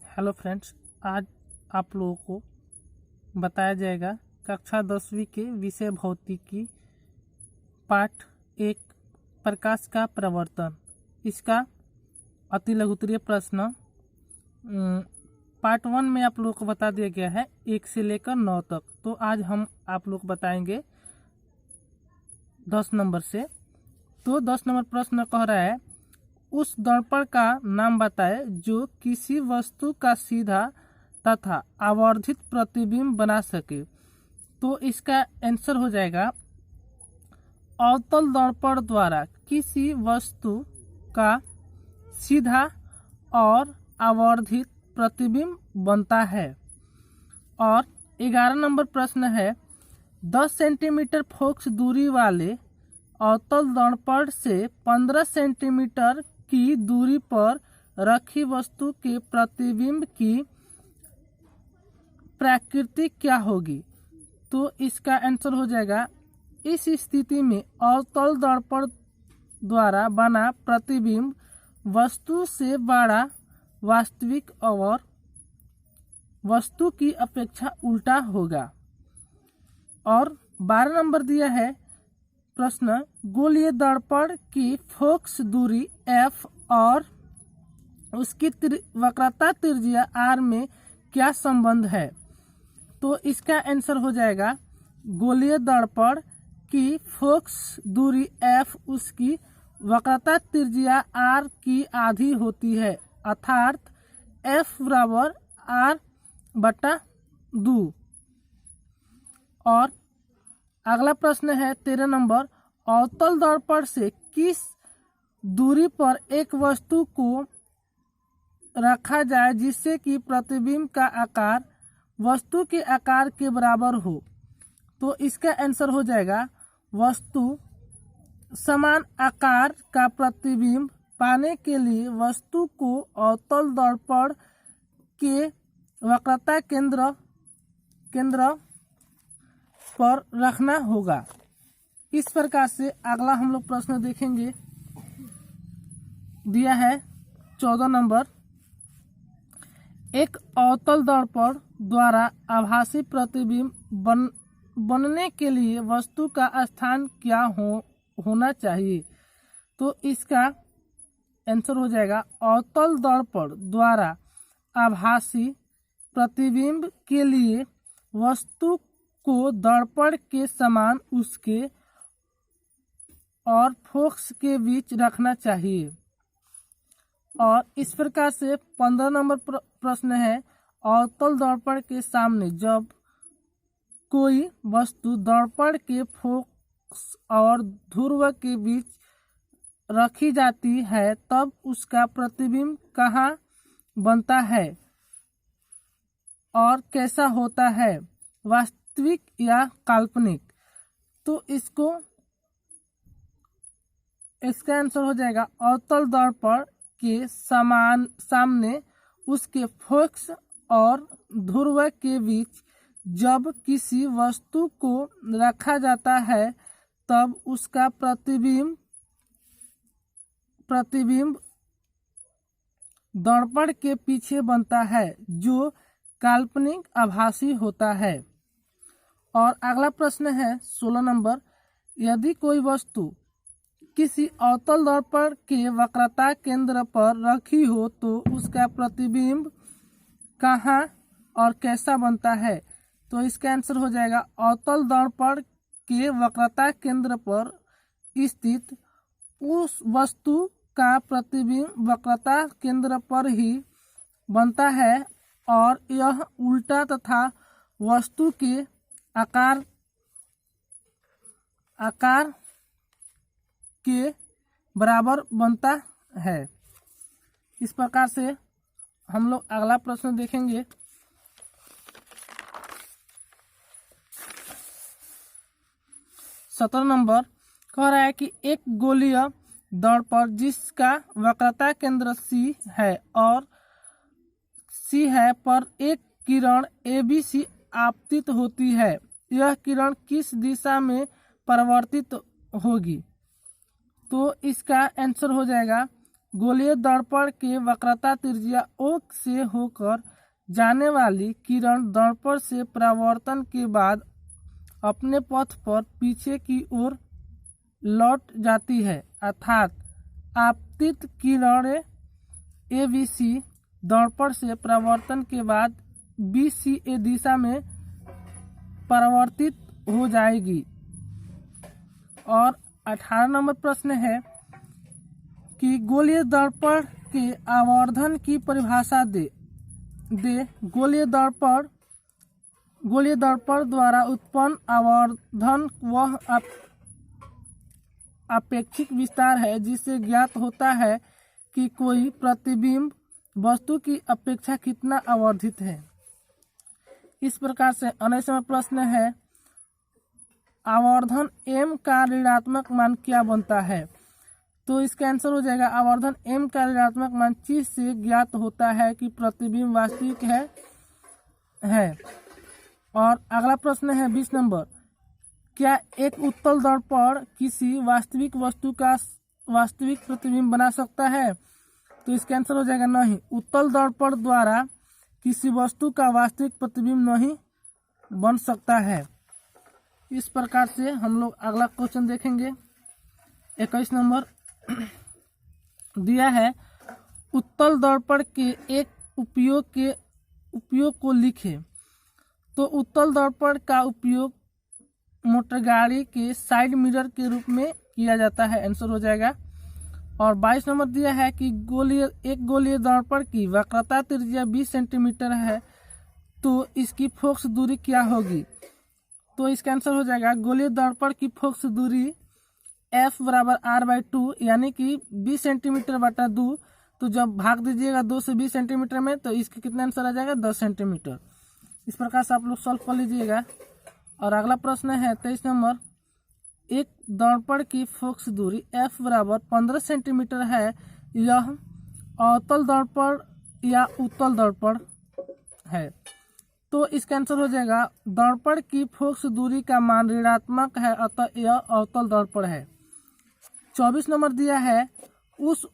Hello friends, आज आप लोगों को बताया जाएगा कक्षा 10वीं के विषय भौतिकी पाठ 1 प्रकाश का प्रवर्तन। इसका अति लघुत्तरीय प्रश्न पार्ट 1 में आप लोगों को बता दिया गया है 1 से लेकर 9 तक। तो आज हम आप लोग बताएंगे 10 नंबर से। तो 10 नंबर प्रश्न कह रहा है, उस दर्पण का नाम बताए जो किसी वस्तु का सीधा तथा आवर्धित प्रतिबिंब बना सके। तो इसका आंसर हो जाएगा, अवतल दर्पण द्वारा किसी वस्तु का सीधा और आवर्धित प्रतिबिंब बनता है। और 11 नंबर प्रश्न है, 10 सेंटीमीटर फोकस दूरी वाले अवतल दर्पण से 15 सेंटीमीटर की दूरी पर रखी वस्तु के प्रतिबिंब की प्रकृति क्या होगी। तो इसका आंसर हो जाएगा, इस स्थिति में अवतल दर्पण द्वारा बना प्रतिबिंब वस्तु से बड़ा वास्तविक और वस्तु की अपेक्षा उल्टा होगा। और 12 नंबर दिया है प्रश्न, गोलीय दर्पण की फोकस दूरी f और उसकी वक्रता त्रिज्या r में क्या संबंध है। तो इसका आंसर हो जाएगा, गोलीय दर्पण की फोकस दूरी f उसकी वक्रता त्रिज्या r की आधी होती है, अर्थात f बराबर r/2। और अगला प्रश्न है 13 नंबर, अवतल दर्पण से किस दूरी पर एक वस्तु को रखा जाए जिससे कि प्रतिबिंब का आकार वस्तु के आकार के बराबर हो। तो इसका आंसर हो जाएगा, वस्तु समान आकार का प्रतिबिंब पाने के लिए वस्तु को अवतल दर्पण के वक्रता केंद्र पर रखना होगा। इस प्रकार से अगला हम लोग प्रश्न देखेंगे, दिया है 14 नंबर, एक अवतल दर्पण द्वारा आभासी प्रतिबिंब बनने के लिए वस्तु का स्थान क्या होना चाहिए। तो इसका आंसर हो जाएगा, अवतल दर्पण द्वारा आभासी प्रतिबिंब के लिए वस्तु को दर्पण के समान उसके और फोकस के बीच रखना चाहिए। और इस प्रकार से 15 नंबर प्रश्न है, अवतल दर्पण के सामने जब कोई वस्तु दर्पण के फोकस और ध्रुव के बीच रखी जाती है तब उसका प्रतिबिंब कहाँ बनता है और कैसा होता है, वास्तविक या काल्पनिक। तो इसका आंसर हो जाएगा, अवतल दर्पण के सामने उसके फोकस और ध्रुव के बीच जब किसी वस्तु को रखा जाता है तब उसका प्रतिबिंब दर्पण के पीछे बनता है जो काल्पनिक आभासी होता है। और अगला प्रश्न है 16 नंबर, यदि कोई वस्तु किसी अवतल दर्पण के वक्रता केंद्र पर रखी हो तो उसका प्रतिबिंब कहाँ और कैसा बनता है। तो इसका आंसर हो जाएगा, अवतल दर्पण के वक्रता केंद्र पर स्थित उस वस्तु का प्रतिबिंब वक्रता केंद्र पर ही बनता है और यह उल्टा तथा वस्तु के आकार के बराबर बनता है। इस प्रकार से हम लोग अगला प्रश्न देखेंगे, 17 नंबर कह रहा है कि एक गोलीय दर्पण जिसका वक्रता केंद्र C है पर एक किरण ABC आपतित होती है, यह किरण किस दिशा में परावर्तित होगी। तो इसका आंसर हो जाएगा, गोलीय दर्पण के वक्रता त्रिज्या O से होकर जाने वाली किरण दर्पण से परावर्तन के बाद अपने पथ पर पीछे की ओर लौट जाती है, अर्थात आपतित किरणें ABC दर्पण से परावर्तन के बाद BCA दिशा में परावर्तित हो जाएगी। और 18 नंबर प्रश्न है कि गोलीय दर्पण के आवर्धन की परिभाषा दे। गोलीय दर्पण द्वारा उत्पन्न आवर्धन वह अपेक्षिक विस्तार है जिससे ज्ञात होता है कि कोई प्रतिबिंब वस्तु की अपेक्षा कितना आवर्धित है। इस प्रकार से 19 नंबर प्रश्न है, आवर्धन m का ऋणात्मक मान क्या बनता है। तो इसका आंसर हो जाएगा आवर्धन m का ऋणात्मक मान चीज से ज्ञात होता है कि प्रतिबिंब वास्तविक है। और अगला प्रश्न है 20 नंबर, क्या एक उत्तल दर्पण किसी वास्तविक वस्तु का वास्तविक प्रतिबिंब बना सकता है। तो इसका आंसर हो जाएगा नहीं, उत्तल दर्पण द्वारा किसी वस्तु का वास्तविक प्रतिबिंब नहीं बन सकता है। इस प्रकार से हम लोग अगला क्वेश्चन देखेंगे। 21 नंबर दिया है, उत्तल दर्पण के एक उपयोग को लिखे। तो उत्तल दर्पण का उपयोग मोटर गाड़ी के साइड मिरर के रूप में किया जाता है, आंसर हो जाएगा। और 22 नंबर दिया है कि एक गोलीय दर्पण की वक्रता त्रिज्या 20 सेंटीमीटर है, तो इसकी फोकस दूरी क्या होगी। तो इसका आंसर हो जाएगा गोलीय दर्पण की फोकस दूरी F बराबर R/2 यानी कि 20 सेंटीमीटर बटा 2। तो जब भाग दीजिएगा 2 से 20 सेंटीमीटर में तो इसका कितना आंसर आ जाएगा 10 सेंटीमीटर। इस प्रकार से आप लोग सॉल्व कर लीजिएगा। और अगला प्रश्न है 23 नंबर, एक दर्पण की फोकस दूरी F बराबर 15 सेंटीमीटर है, यह अवतल दर्पण या उत्तल दर्पण है। तो इसका आंसर हो जाएगा दर्पण की फोकस दूरी का मान ऋणात्मक है, अतः यह अवतल दर्पण है। 24 नंबर दिया है, उस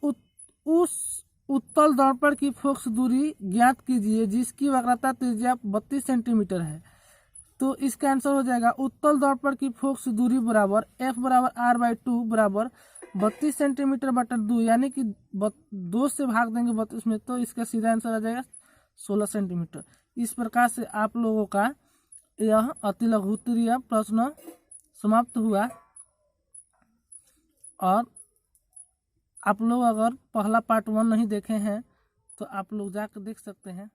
उत्तल दर्पण की फोकस दूरी ज्ञात कीजिए जिसकी वक्रता त्रिज्या 32 सेंटीमीटर है। तो इसका आंसर हो जाएगा उत्तल दर्पण की फोकस दूरी बराबर F बराबर R/2 बराबर 32 सेंटीमीटर बटा 2 यानी कि 2 से भाग देंगे 32 में, तो इसका सीधा आंसर आ जाएगा 16 सेंटीमीटर। इस प्रकार से आप लोगों का यह अति लघुत्तरीय प्रश्न समाप्त हुआ। और आप लोग अगर पहला पार्ट 1 नहीं देखे हैं तो आप लोग जाकर देख सकते हैं।